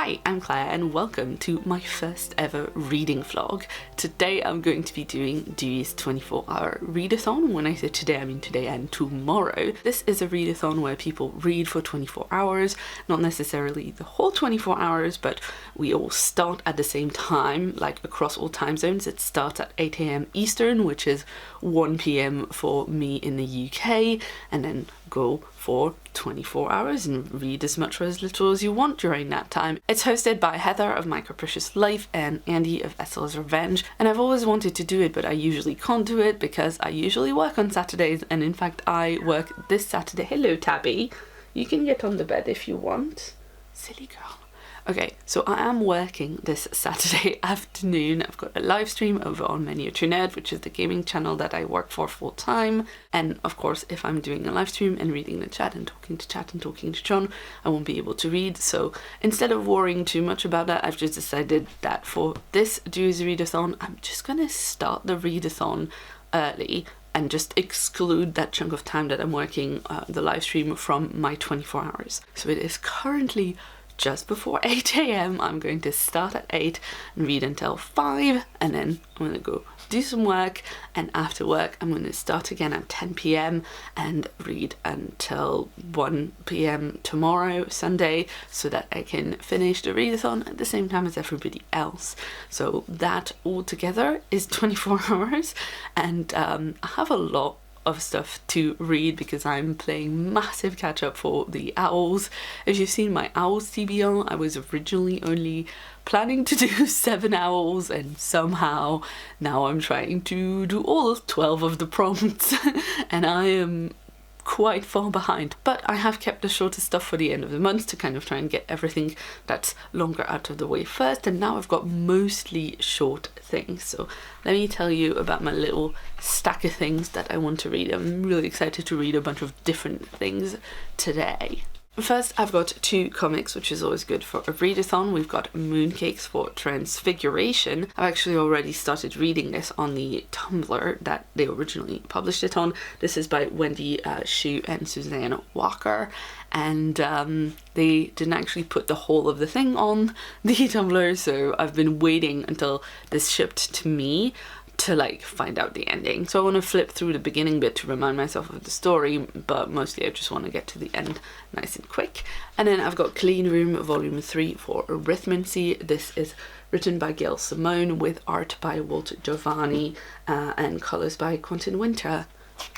Hi, I'm Claire and welcome to my first ever reading vlog. Today I'm going to be doing Dewey's 24-hour readathon. When I say today, I mean today and tomorrow. This is a readathon where people read for 24 hours, not necessarily the whole 24 hours, but we all start at the same time, like across all time zones. It starts at 8 AM Eastern, which is 1 PM for me in the UK, and then go for 24 hours and read as much or as little as you want during that time. It's hosted by Heather of My Capricious Life and Andy of Essel's Revenge, and I've always wanted to do it, but I usually can't do it because I usually work on Saturdays, and in fact I work this Saturday. Hello Tabby, you can get on the bed if you want. Silly girl. Okay, so I am working this Saturday afternoon. I've got a live stream over on Miniature Nerd, which is the gaming channel that I work for full time. And of course, if I'm doing a live stream and reading the chat and talking to John, I won't be able to read. So instead of worrying too much about that, I've just decided that for this Dewey's Readathon, I'm just gonna start the Readathon early and just exclude that chunk of time that I'm working the live stream from my 24 hours. So it is currently just before 8 AM. I'm going to start at 8 and read until 5, and then I'm going to go do some work, and after work I'm going to start again at 10 PM and read until 1 PM tomorrow, Sunday, so that I can finish the readathon at the same time as everybody else. So that altogether is 24 hours, and I have a lot of stuff to read because I'm playing massive catch up for the Owls. If you've seen my Owls TBR, I was originally only planning to do 7 owls, and somehow now I'm trying to do all 12 of the prompts and I am quite far behind, but I have kept the shorter stuff for the end of the month to kind of try and get everything that's longer out of the way first, and now I've got mostly short things. So let me tell you about my little stack of things that I want to read. I'm really excited to read a bunch of different things today. First, I've got 2 comics, which is always good for a readathon. We've got Mooncakes for Transfiguration. I've actually already started reading this on the Tumblr that they originally published it on. This is by Wendy Shu and Suzanne Walker, and they didn't actually put the whole of the thing on the Tumblr, so I've been waiting until this shipped to me to like find out the ending. So I want to flip through the beginning bit to remind myself of the story, but mostly I just want to get to the end nice and quick. And then I've got Clean Room Volume 3 for Arithmancy. This is written by Gail Simone with art by Walt Giovanni and colours by Quentin Winter,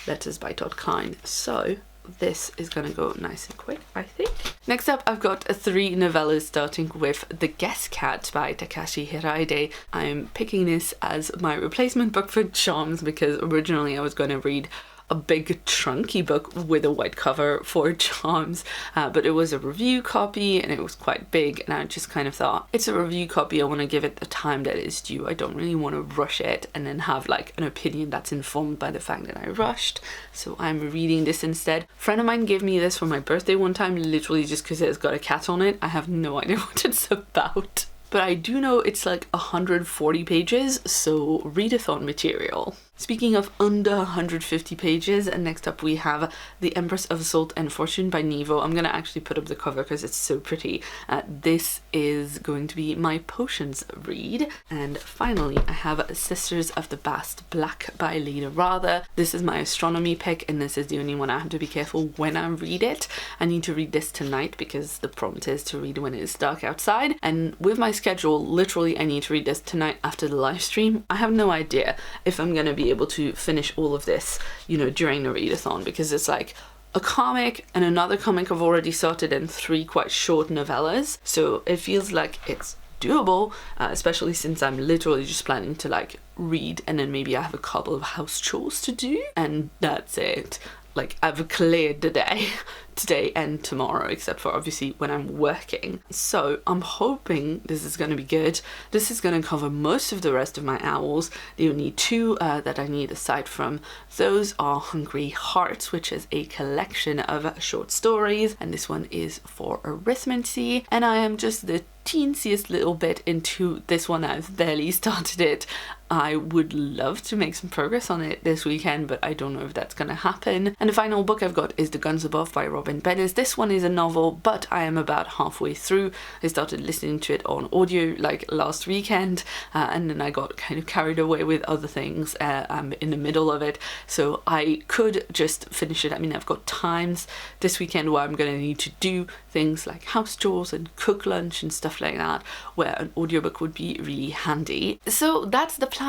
letters by Todd Klein. So this is gonna go nice and quick, I think. Next up, I've got 3 novellas, starting with The Guest Cat by Takashi Hiraide. I'm picking this as my replacement book for Charms because originally I was going to read a big chunky book with a white cover for Charms, but it was a review copy and it was quite big, and I just kind of thought, it's a review copy, I want to give it the time that is due. I don't really want to rush it and then have like an opinion that's informed by the fact that I rushed, so I'm reading this instead. A friend of mine gave me this for my birthday one time, literally just because it's got a cat on it. I have no idea what it's about, but I do know it's like 140 pages, so readathon material. Speaking of under 150 pages, and next up we have The Empress of Salt and Fortune by Nevo. I'm gonna actually put up the cover because it's so pretty. This is going to be my potions read. And finally, I have Sisters of the Bast Black by Lena Rather. This is my astronomy pick, and this is the only one I have to be careful when I read it. I need to read this tonight because the prompt is to read when it's dark outside, and with my schedule, literally I need to read this tonight after the live stream. I have no idea if I'm gonna be able to finish all of this, you know, during the readathon, because it's like a comic and another comic I've already started and 3 quite short novellas, so it feels like it's doable, especially since I'm literally just planning to like read and then maybe I have a couple of house chores to do and that's it. Like, I've cleared the day today and tomorrow, except for obviously when I'm working. So I'm hoping this is going to be good. This is going to cover most of the rest of my owls. The only 2 that I need aside from those are Hungry Hearts, which is a collection of short stories, and this one is for Arithmancy, and I am just the teensiest little bit into this one. I've barely started it. I would love to make some progress on it this weekend, but I don't know if that's gonna happen. And the final book I've got is The Guns Above by Robin Bettis. This one is a novel, but I am about halfway through. I started listening to it on audio like last weekend, and then I got kind of carried away with other things. I'm in the middle of it, so I could just finish it. I mean, I've got times this weekend where I'm gonna need to do things like house chores and cook lunch and stuff like that, where an audiobook would be really handy. So that's the plan.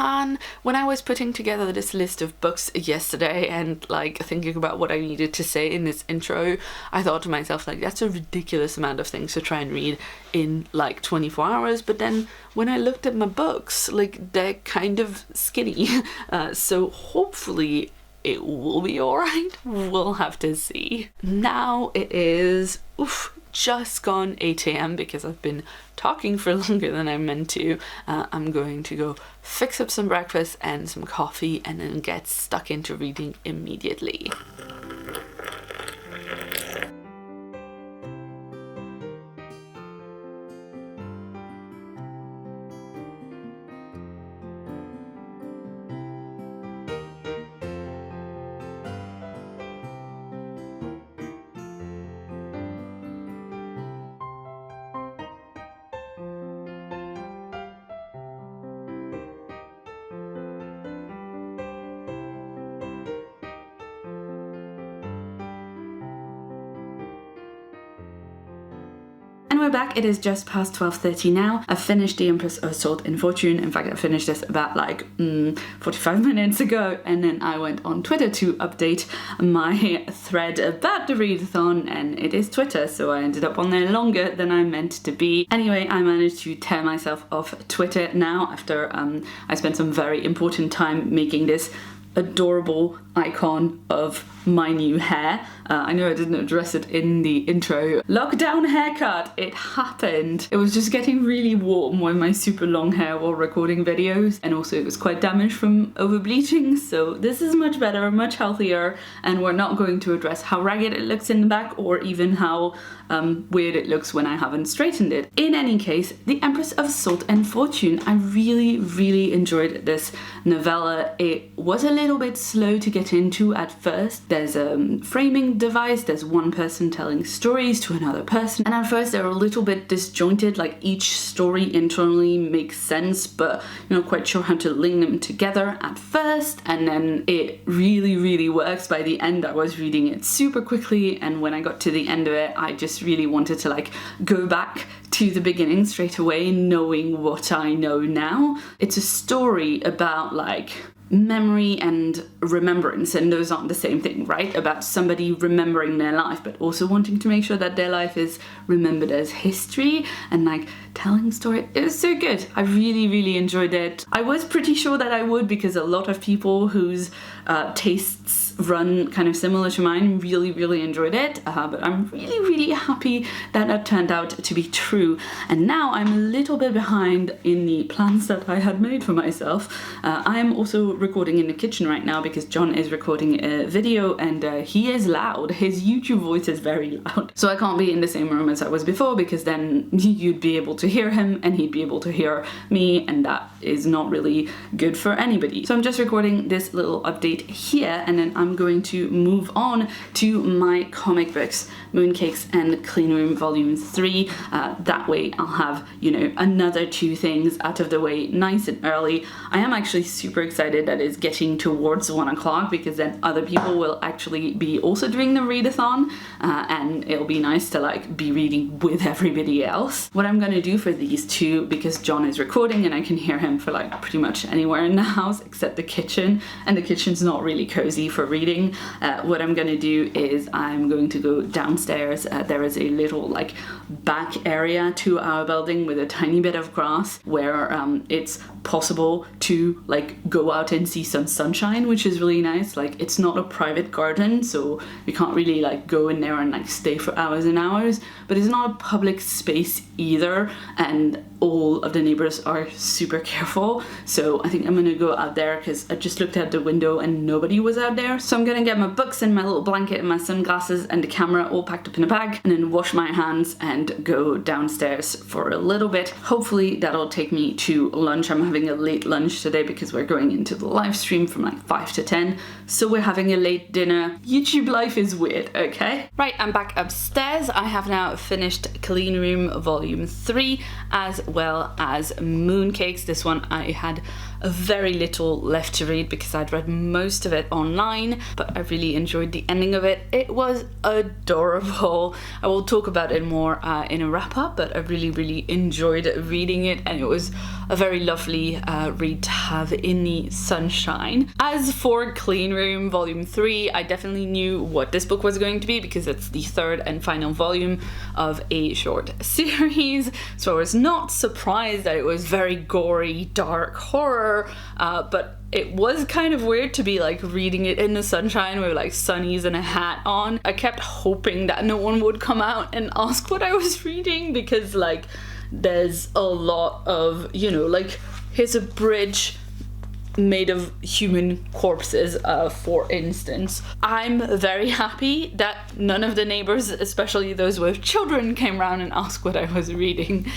When I was putting together this list of books yesterday and like thinking about what I needed to say in this intro, I thought to myself, like, that's a ridiculous amount of things to try and read in like 24 hours. But then when I looked at my books, like, they're kind of skinny. So hopefully it will be alright. We'll have to see. Now it is just gone 8 a.m. because I've been talking for longer than I meant to. I'm going to go fix up some breakfast and some coffee and then get stuck into reading immediately. And we're back. It is just past 12:30 now. I've finished The Empress of Salt and Fortune. In fact, I finished this about like 45 minutes ago, and then I went on Twitter to update my thread about the readathon, and it is Twitter, so I ended up on there longer than I meant to be. Anyway, I managed to tear myself off Twitter now after I spent some very important time making this adorable icon of my new hair. I know I didn't address it in the intro. Lockdown haircut! It happened! It was just getting really warm with my super long hair while recording videos, and also it was quite damaged from over bleaching, so this is much better, much healthier, and we're not going to address how ragged it looks in the back or even how weird it looks when I haven't straightened it. In any case, The Empress of Salt and Fortune. I really enjoyed this novella. It was a little bit slow to get into at first. There's a framing device, there's one person telling stories to another person, and at first they're a little bit disjointed, like each story internally makes sense, but you're not quite sure how to link them together at first, and then it really works. By the end, I was reading it super quickly, and when I got to the end of it, I just really wanted to like go back to the beginning straight away, knowing what I know now. It's a story about like memory and remembrance, and those aren't the same thing, right? About somebody remembering their life, but also wanting to make sure that their life is remembered as history and like telling story. It was so good. I really enjoyed it. I was pretty sure that I would, because a lot of people whose tastes run kind of similar to mine really enjoyed it, but I'm really happy that that turned out to be true. And now I'm a little bit behind in the plans that I had made for myself. I am also recording in the kitchen right now because John is recording a video, and he is loud. His YouTube voice is very loud, so I can't be in the same room as I was before, because then you'd be able to hear him and he'd be able to hear me, and that is not really good for anybody. So I'm just recording this little update here, and then I'm going to move on to my comic books, Mooncakes and Clean Room Volume 3. That way I'll have, you know, another 2 things out of the way nice and early. I am actually super excited that it's getting towards 1 o'clock, because then other people will actually be also doing the readathon, and it'll be nice to like be reading with everybody else. What I'm gonna do for these 2, because John is recording and I can hear him for like pretty much anywhere in the house except the kitchen, and the kitchen's not really cozy for reading, what I'm gonna do is I'm going to go downstairs. There is a little like back area to our building with a tiny bit of grass where it's possible to like go out and see some sunshine, which is really nice. Like, it's not a private garden, so you can't really like go in there and like stay for hours and hours, but it's not a public space either, and all of the neighbors are super careful. So I think I'm gonna go out there, because I just looked out the window and nobody was out there, So I'm gonna get my books and my little blanket and my sunglasses and the camera all packed up in a bag, and then wash my hands and go downstairs for a little bit. Hopefully that'll take me to lunch. I'm having a late lunch today because we're going into the live stream from like 5 to 10. So we're having a late dinner. YouTube life is weird, okay? Right, I'm back upstairs. I have now finished Clean Room Volume 3 as well as Mooncakes. This one I had very little left to read because I'd read most of it online, but I really enjoyed the ending of it. It was adorable. I will talk about it more in a wrap up, but I really enjoyed reading it, and it was a very lovely read to have in the sunshine. As for Clean Room Volume 3, I definitely knew what this book was going to be because it's the third and final volume of a short series, so I was not surprised that it was very gory, dark horror. But it was kind of weird to be like reading it in the sunshine with like sunnies and a hat on. I kept hoping that no one would come out and ask what I was reading because like there's a lot of, you know, like here's a bridge made of human corpses, for instance. I'm very happy that none of the neighbors, especially those with children, came around and asked what I was reading.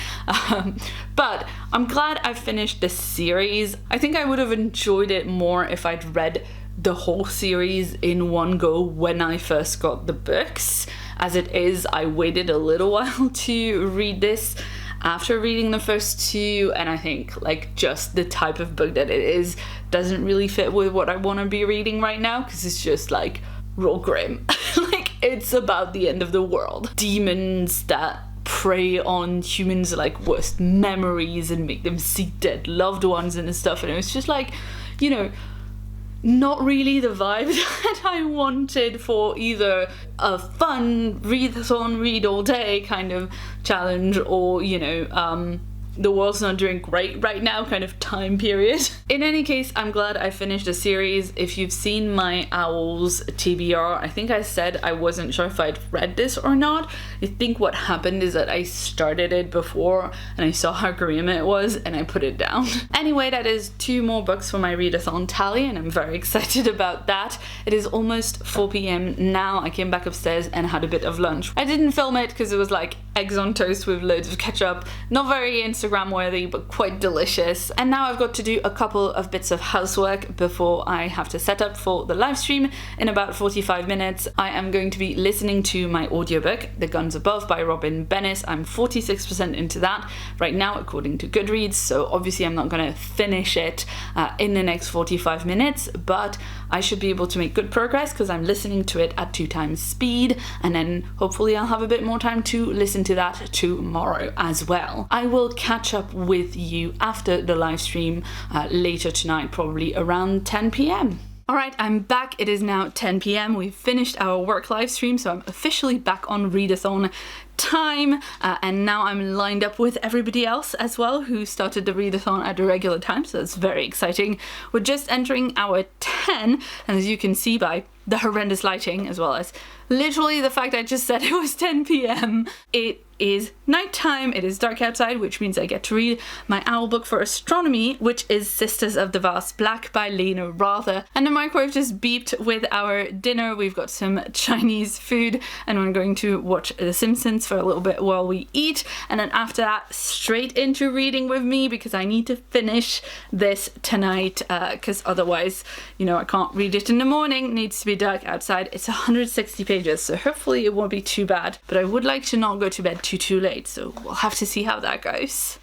But I'm glad I finished this series. I think I would have enjoyed it more if I'd read the whole series in one go when I first got the books. As it is, I waited a little while to read this after reading the first two, and I think like just the type of book that it is doesn't really fit with what I want to be reading right now, because it's just like real grim. Like it's about the end of the world. Demons that prey on humans' like worst memories and make them see dead loved ones and stuff, and it was just like, you know, not really the vibe that I wanted for either a fun readathon, read all day kind of challenge, or, you know, the world's not doing great right now kind of time period. In any case, I'm glad I finished the series. If you've seen my Owls TBR, I think I said I wasn't sure if I'd read this or not. I think what happened is that I started it before and I saw how grim it was and I put it down. Anyway, that is 2 more books for my readathon tally, and I'm very excited about that. It is almost 4 p.m. now. I came back upstairs and had a bit of lunch. I didn't film it because it was like eggs on toast with loads of ketchup. Not very Instagram worthy, but quite delicious. And now I've got to do a couple of bits of housework before I have to set up for the live stream in about 45 minutes. I am going to be listening to my audiobook, The Guns Above by Robin Bennis. I'm 46% into that right now according to Goodreads, so obviously I'm not going to finish it in the next 45 minutes, but I should be able to make good progress because I'm listening to it at 2 times speed, and then hopefully I'll have a bit more time to listen to that tomorrow as well. I will catch up with you after the live stream later tonight, probably around 10 p.m. Alright, I'm back. It is now 10 p.m. We've finished our work live stream, so I'm officially back on Readathon time, and now I'm lined up with everybody else as well who started the readathon at a regular time, so that's very exciting. We're just entering hour 10, and as you can see by the horrendous lighting, as well as literally the fact I just said it was 10 p.m, it is nighttime. It is dark outside, which means I get to read my owl book for astronomy, which is Sisters of the Vast Black by Lena Rather. And the microwave just beeped with our dinner. We've got some Chinese food, and I'm going to watch The Simpsons for a little bit while we eat, and then after that straight into reading with me, because I need to finish this tonight, because otherwise, you know, I can't read it in the morning. It needs to be dark outside. It's 160 pages, so hopefully it won't be too bad, but I would like to not go to bed too late, so we'll have to see how that goes.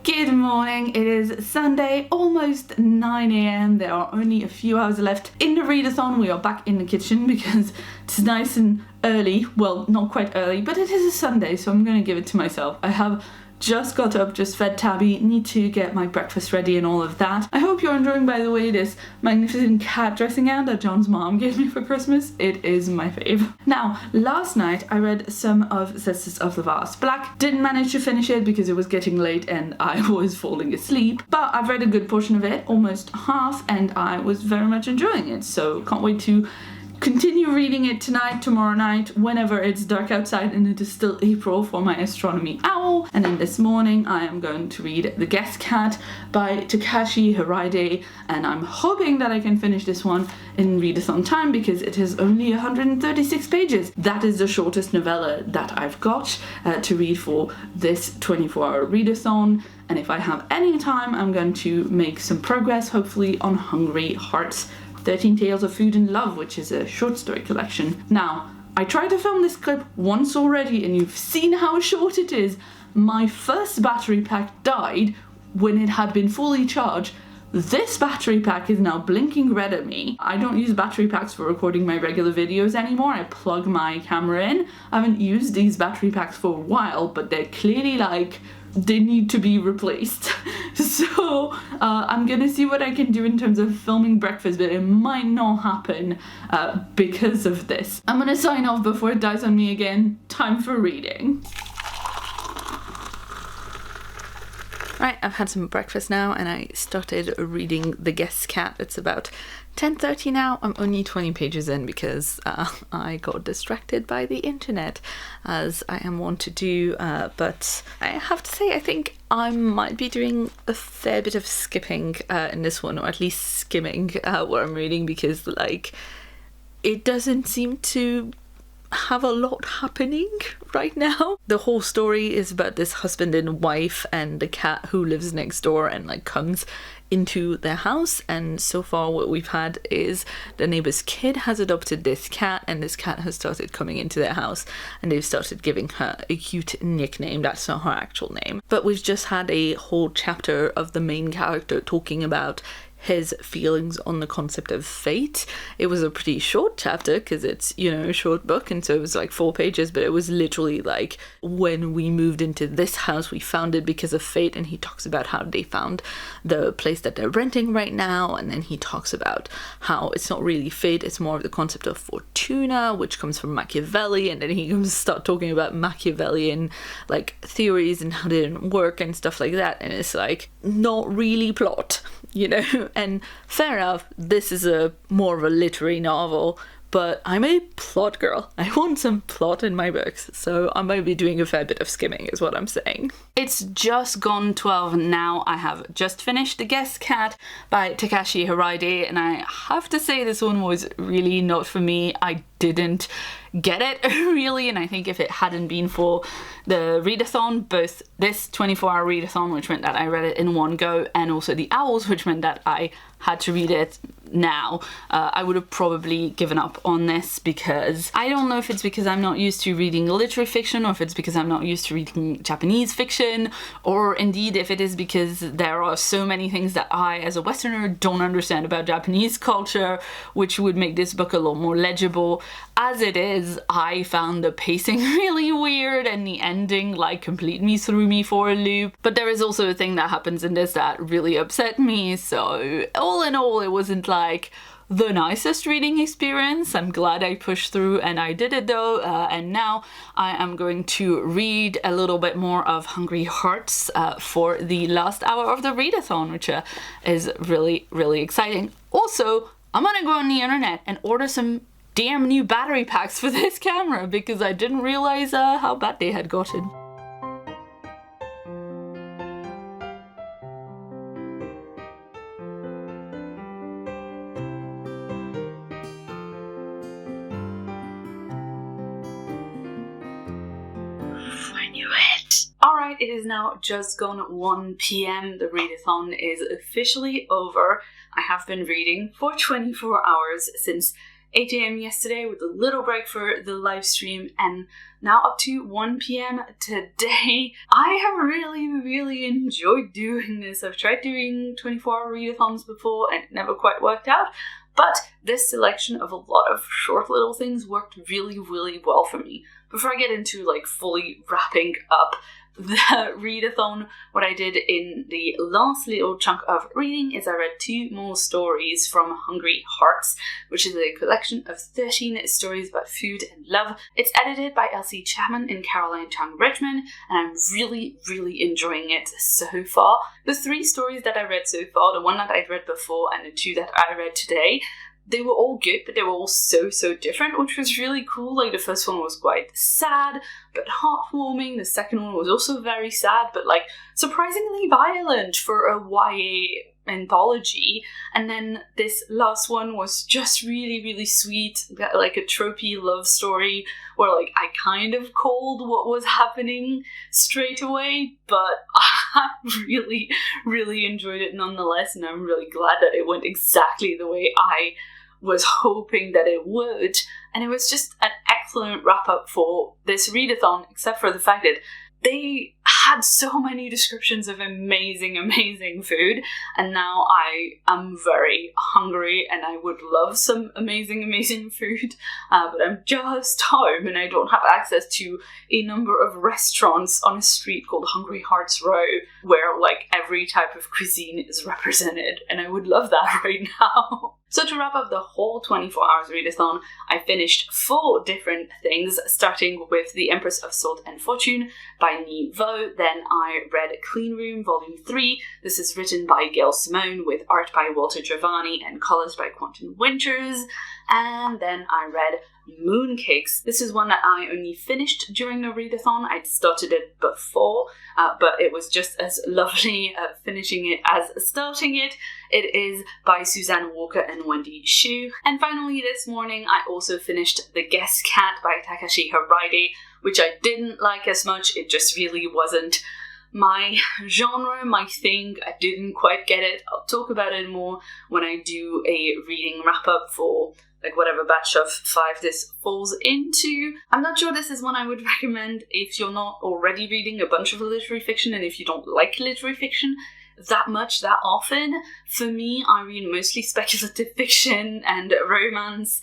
Good morning, it is Sunday, almost 9 a.m. There are only a few hours left in the readathon. We are back in the kitchen because it's nice and early. Well, not quite early, but it is a Sunday, so I'm gonna give it to myself. I have just got up, just fed Tabby, need to get my breakfast ready and all of that. I hope you're enjoying, by the way, this magnificent cat dressing gown that John's mom gave me for Christmas. It is my fave. Now, last night I read some of Sisters of the Vast Black. Didn't manage to finish it because it was getting late and I was falling asleep, but I've read a good portion of it, almost half, and I was very much enjoying it, so can't wait to continue reading it tonight, tomorrow night, whenever it's dark outside and it is still April for my astronomy owl. And then this morning I am going to read The Guest Cat by Takashi Hirade, and I'm hoping that I can finish this one in Readathon time because it is only 136 pages. That is the shortest novella that I've got to read for this 24-hour readathon. And if I have any time, I'm going to make some progress, hopefully, on Hungry Hearts 13 Tales of Food and Love, which is a short story collection. Now, I tried to film this clip once already, and you've seen how short it is. My first battery pack died when it had been fully charged. This battery pack is now blinking red at me. I don't use battery packs for recording my regular videos anymore. I plug my camera in. I haven't used these battery packs for a while, but they're clearly like, they need to be replaced. So I'm gonna see what I can do in terms of filming breakfast, but it might not happen because of this. I'm gonna sign off before it dies on me again. Time for reading. Right, I've had some breakfast now and I started reading The Guest Cat. It's about 10:30 now. I'm only 20 pages in because I got distracted by the internet, as I am wont to do, but I have to say I think I might be doing a fair bit of skipping in this one, or at least skimming what I'm reading, because like it doesn't seem to have a lot happening right now. The whole story is about this husband and wife and the cat who lives next door and like comes into their house, and so far what we've had is the neighbor's kid has adopted this cat, and this cat has started coming into their house and they've started giving her a cute nickname. That's not her actual name, but we've just had a whole chapter of the main character talking about his feelings on the concept of fate. It was a pretty short chapter because it's, you know, a short book, and so it was like 4 pages, but it was literally like, when we moved into this house we found it because of fate, and he talks about how they found the place that they're renting right now, and then he talks about how it's not really fate, it's more of the concept of fortuna, which comes from Machiavelli, and then he comes to start talking about Machiavellian like theories and how they didn't work and stuff like that, and it's like not really plot, you know. And fair enough, this is a more of a literary novel, but I'm a plot girl. I want some plot in my books, so I might be doing a fair bit of skimming is what I'm saying. It's just gone 12 now. I have just finished The Guest Cat by Takashi Hirade, and I have to say this one was really not for me. I didn't get it really, and I think if it hadn't been for the readathon, both this 24-hour readathon, which meant that I read it in one go, and also the owls, which meant that I had to read it now, I would have probably given up on this, because I don't know if it's because I'm not used to reading literary fiction, or if it's because I'm not used to reading Japanese fiction, or indeed if it is because there are so many things that I, as a Westerner, don't understand about Japanese culture, which would make this book a lot more legible. As it is, I found the pacing really weird, and the ending like completely threw me for a loop. But there is also a thing that happens in this that really upset me, so all in all, it wasn't like the nicest reading experience. I'm glad I pushed through and I did it though, and now I am going to read a little bit more of Hungry Hearts for the last hour of the readathon, which is really, really exciting. Also, I'm gonna go on the internet and order some damn new battery packs for this camera, because I didn't realize how bad they had gotten. Alright, it is now just gone 1 p.m. The readathon is officially over. I have been reading for 24 hours since 8 a.m. yesterday, with a little break for the live stream, and now up to 1 p.m. today. I have really, really enjoyed doing this. I've tried doing 24-hour readathons before and it never quite worked out, but this selection of a lot of short little things worked really, really well for me. Before I get into like fully wrapping up the readathon, what I did in the last little chunk of reading is I read 2 more stories from Hungry Hearts, which is a collection of 13 stories about food and love. It's edited by Elsie Chapman and Caroline Chung Richmond, and I'm really, really enjoying it so far. The 3 stories that I read so far, the one that I've read before and the 2 that I read today, they were all good, but they were all so different, which was really cool. Like, the first one was quite sad, but heartwarming. The second one was also very sad, but like surprisingly violent for a YA anthology. And then this last one was just really sweet, like a tropey love story where like I kind of called what was happening straight away, but I really enjoyed it nonetheless, and I'm really glad that it went exactly the way I was hoping that it would. And it was just an excellent wrap up for this readathon, except for the fact that they had so many descriptions of amazing food, and now I am very hungry and I would love some amazing food, but I'm just home and I don't have access to a number of restaurants on a street called Hungry Hearts Row where like every type of cuisine is represented, and I would love that right now. So to wrap up the whole 24 hours readathon, I finished 4 different things, starting with The Empress of Salt and Fortune by Nhi Vo. Then I read Clean Room Volume 3. This is written by Gail Simone with art by Walter Giovanni and colours by Quentin Winters. And then I read Mooncakes. This is one that I only finished during the readathon. I'd started it before, but it was just as lovely finishing it as starting it. It is by Suzanne Walker and Wendy Shu. And finally this morning I also finished The Guest Cat by Takashi Hiraide, which I didn't like as much. It just really wasn't my genre, my thing. I didn't quite get it. I'll talk about it more when I do a reading wrap-up for like whatever batch of 5 this falls into. I'm not sure this is one I would recommend if you're not already reading a bunch of literary fiction and if you don't like literary fiction that much, that often. For me, I read mostly speculative fiction and romance,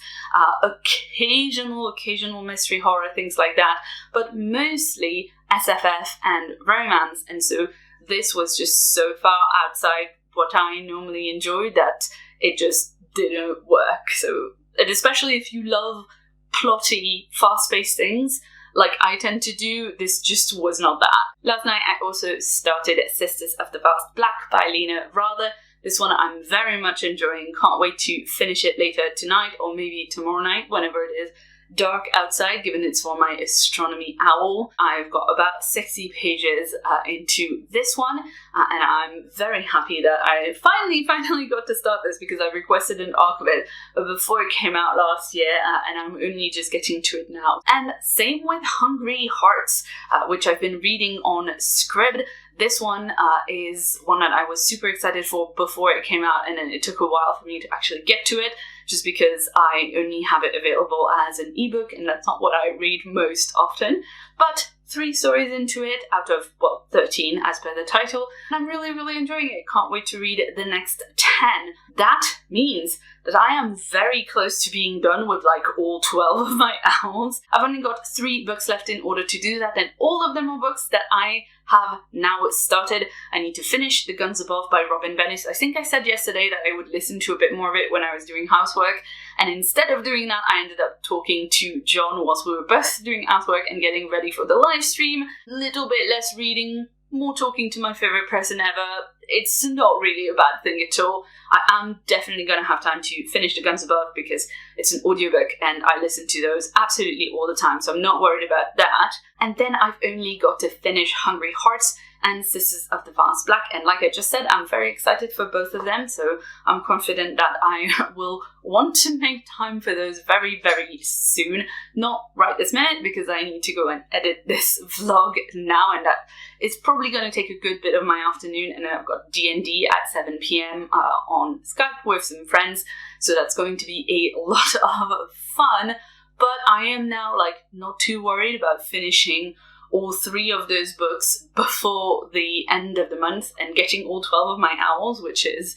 occasional mystery horror, things like that, but mostly SFF and romance, and so this was just so far outside what I normally enjoy that it just didn't work. So, and especially if you love plotty, fast-paced things, like I tend to do, this just was not that. Last night I also started Sisters of the Vast Black by Lena Rather. This one I'm very much enjoying. Can't wait to finish it later tonight or maybe tomorrow night, whenever it is dark outside, given it's for my astronomy owl. I've got about 60 pages into this one, and I'm very happy that I finally got to start this, because I requested an arc of it before it came out last year, and I'm only just getting to it now. And same with Hungry Hearts, which I've been reading on SCRIBD. This one is one that I was super excited for before it came out, and then it took a while for me to actually get to it, just because I only have it available as an ebook, and that's not what I read most often. But 3 stories into it out of, well, 13 as per the title, and I'm really enjoying it. Can't wait to read the next 10. That means that I am very close to being done with like all 12 of my owls. I've only got 3 books left in order to do that, and all of them are books that I have now started. I need to finish The Guns Above by Robin Bennis. I think I said yesterday that I would listen to a bit more of it when I was doing housework, and instead of doing that, I ended up talking to John whilst we were both doing housework and getting ready for the live stream. Little bit less reading, more talking to my favourite person ever. It's not really a bad thing at all. I am definitely going to have time to finish The Guns Above because it's an audiobook and I listen to those absolutely all the time, so I'm not worried about that. And then I've only got to finish Hungry Hearts and Sisters of the Vast Black, and like I just said, I'm very excited for both of them, so I'm confident that I will want to make time for those very soon. Not right this minute, because I need to go and edit this vlog now, and that it's probably going to take a good bit of my afternoon, and then I've got D&D at 7 p.m. On Skype with some friends, so that's going to be a lot of fun. But I am now like not too worried about finishing all 3 of those books before the end of the month and getting all 12 of my owls, which is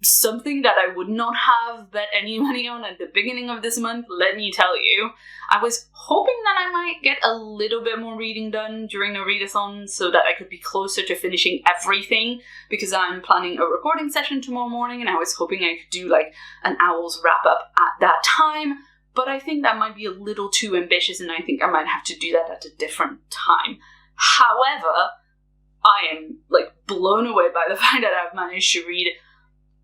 something that I would not have bet any money on at the beginning of this month, let me tell you. I was hoping that I might get a little bit more reading done during the readathon so that I could be closer to finishing everything, because I'm planning a recording session tomorrow morning and I was hoping I could do like an owls wrap up at that time. But I think that might be a little too ambitious, and I think I might have to do that at a different time. However, I am like blown away by the fact that I've managed to read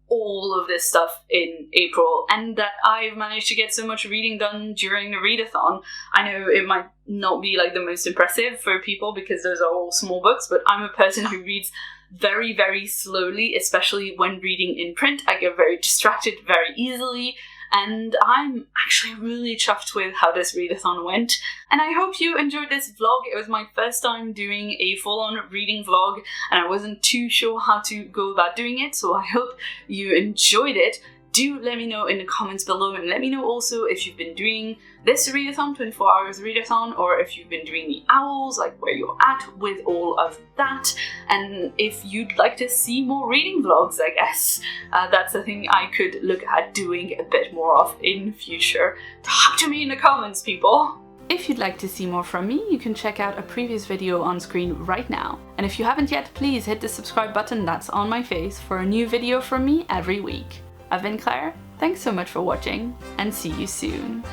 all of this stuff in April, and that I've managed to get so much reading done during the Readathon. I know it might not be like the most impressive for people because those are all small books, but I'm a person who reads very, very slowly, especially when reading in print. I get very distracted very easily, and I'm actually really chuffed with how this readathon went. And I hope you enjoyed this vlog. It was my first time doing a full-on reading vlog, and I wasn't too sure how to go about doing it, so I hope you enjoyed it. Do let me know in the comments below, and let me know also if you've been doing this readathon, 24 hours readathon, or if you've been doing the owls, like where you're at with all of that, and if you'd like to see more reading vlogs, I guess. That's a thing I could look at doing a bit more of in future. Talk to me in the comments, people! If you'd like to see more from me, you can check out a previous video on screen right now. And if you haven't yet, please hit the subscribe button that's on my face for a new video from me every week. I've been Claire, thanks so much for watching, and see you soon.